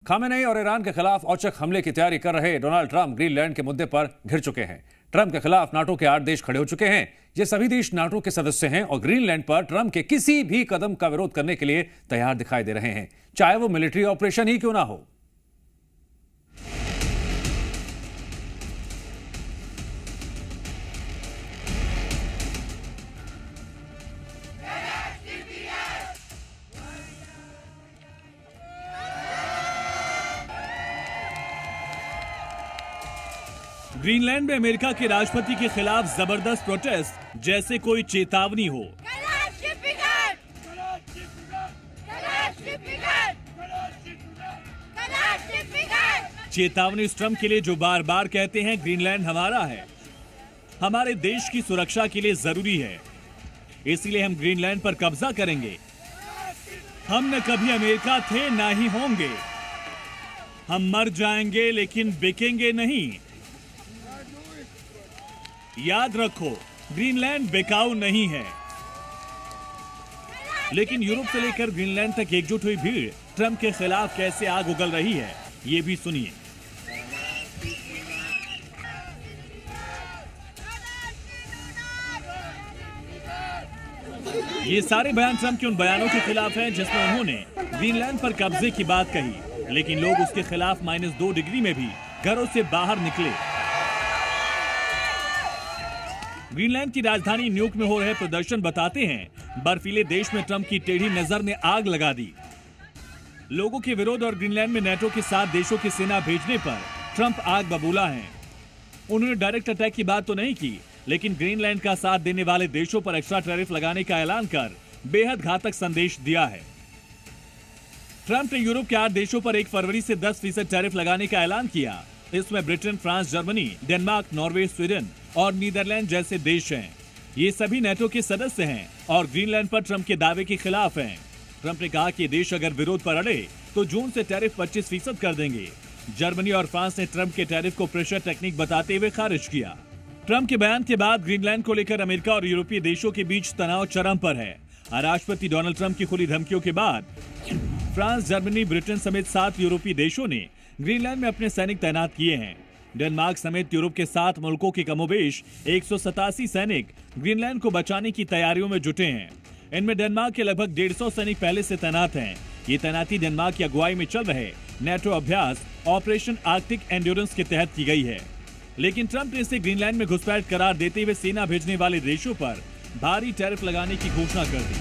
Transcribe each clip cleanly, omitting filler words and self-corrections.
Khamenei और Iran के खिलाफ औचक हमले की तैयारी कर रहे डोनाल्ड ट्रंप ग्रीनलैंड के मुद्दे पर घिर चुके हैं। ट्रंप के खिलाफ नाटो के 8 देश खड़े हो चुके हैं। ये सभी देश नाटो के सदस्य हैं और ग्रीनलैंड पर ट्रंप के किसी भी कदम का विरोध करने के लिए तैयार दिखाई दे रहे हैं, चाहे वो मिलिट्री ऑपरेशन ही क्यों ना हो। ग्रीनलैंड में अमेरिका के राष्ट्रपति के खिलाफ जबरदस्त प्रोटेस्ट जैसे कोई चेतावनी हो। चेतावनी उस ट्रंप के लिए जो बार बार कहते हैं ग्रीनलैंड हमारा है, हमारे देश की सुरक्षा के लिए जरूरी है, इसलिए हम ग्रीनलैंड पर कब्जा करेंगे। हम न कभी अमेरिका थे ना ही होंगे। हम मर जाएंगे लेकिन बिकेंगे नहीं। याद रखो, ग्रीनलैंड बिकाऊ नहीं है। लेकिन यूरोप से लेकर ग्रीनलैंड तक एकजुट हुई भीड़ ट्रंप के खिलाफ कैसे आग उगल रही है, ये भी सुनिए। ये सारे बयान ट्रंप के उन बयानों के खिलाफ हैं जिसमें उन्होंने ग्रीनलैंड पर कब्जे की बात कही, लेकिन लोग उसके खिलाफ -2 डिग्री में भी घरों से बाहर निकले। ग्रीनलैंड की राजधानी न्यूयॉर्क में हो रहे प्रदर्शन बताते हैं बर्फीले देश में ट्रंप की टेढ़ी नजर ने आग लगा दी। लोगों के विरोध और ग्रीनलैंड में नेटो के 7 देशों की सेना भेजने पर ट्रंप आग बबूला हैं। उन्होंने डायरेक्ट अटैक की बात तो नहीं की, लेकिन ग्रीनलैंड का साथ देने वाले देशों पर एक्स्ट्रा टैरिफ लगाने का ऐलान कर बेहद घातक संदेश दिया है। ट्रंप ने यूरोप के 8 देशों पर 1 फरवरी से 10% टैरिफ लगाने का ऐलान किया। इसमें Britain, France, Germany, Denmark, Norway, Sweden और नीदरलैंड जैसे देश हैं। ये सभी नेटो के सदस्य हैं और ग्रीनलैंड पर ट्रंप के दावे के खिलाफ हैं। ट्रंप ने कहा कि देश अगर विरोध पर अड़े तो जून से टैरिफ 25% कर देंगे। जर्मनी और फ्रांस ने ट्रंप के टैरिफ को प्रेशर टेक्निक बताते हुए खारिज किया। ट्रंप के बयान के बाद ग्रीनलैंड को लेकर अमेरिका और यूरोपीय देशों के बीच तनाव चरम पर है। राष्ट्रपति डोनाल्ड ट्रंप की खुली धमकियों के बाद फ्रांस, जर्मनी, ब्रिटेन समेत 7 यूरोपीय देशों ने ग्रीनलैंड में अपने सैनिक तैनात किए हैं। डेनमार्क समेत यूरोप के 7 मुल्कों के कमोबेश 187 सैनिक ग्रीनलैंड को बचाने की तैयारियों में जुटे हैं। इनमें डेनमार्क के लगभग 150 सैनिक पहले से तैनात हैं। ये तैनाती डेनमार्क की अगुवाई में चल रहे नेटो अभ्यास ऑपरेशन आर्कटिक एंड्योरेंस के तहत की गई है। लेकिन ट्रंप ने इसे ग्रीनलैंड में घुसपैठ करार देते हुए सेना भेजने वाले देशों पर भारी टैरिफ लगाने की घोषणा कर दी।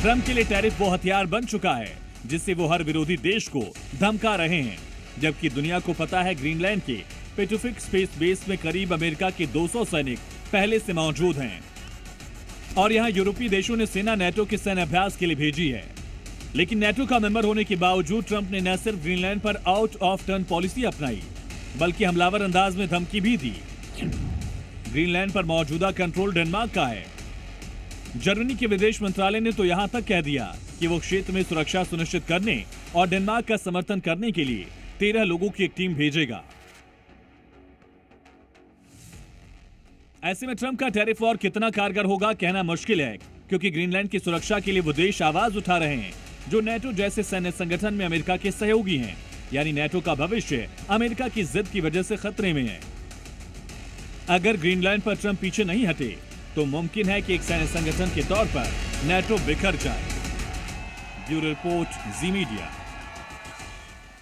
ट्रंप के लिए टैरिफ वो हथियार बन चुका है जिससे वो हर विरोधी देश को धमका रहे हैं, जबकि दुनिया को पता है ग्रीनलैंड के पैसिफिक स्पेस बेस में करीब अमेरिका के 200 सैनिक पहले से मौजूद हैं और यहाँ यूरोपीय देशों ने सेना नेटो के सैन्य अभ्यास के लिए भेजी है। लेकिन नेटो का मेंबर होने के बावजूद ट्रंप ने न सिर्फ ग्रीनलैंड पर आउट ऑफ टर्न पॉलिसी अपनाई, बल्कि हमलावर अंदाज में धमकी भी दी। ग्रीनलैंड पर मौजूदा कंट्रोल डेनमार्क का है। जर्मनी के विदेश मंत्रालय ने तो यहां तक कह दिया कि वो क्षेत्र में सुरक्षा सुनिश्चित करने और डेनमार्क का समर्थन करने के लिए 13 लोगों की एक टीम भेजेगा। ऐसे में ट्रंप का टैरिफ वॉर कितना कारगर होगा कहना मुश्किल है, क्योंकि ग्रीनलैंड की सुरक्षा के लिए वो देश आवाज उठा रहे हैं जो नेटो जैसे सैन्य संगठन में अमेरिका के सहयोगी हैं। यानी नेटो का भविष्य अमेरिका की जिद की वजह से खतरे में है। अगर ग्रीनलैंड पर ट्रंप पीछे नहीं हटे तो मुमकिन है कि एक सैन्य संगठन के तौर पर नेटो बिखर जाए। ब्यूरो रिपोर्ट, जी मीडिया।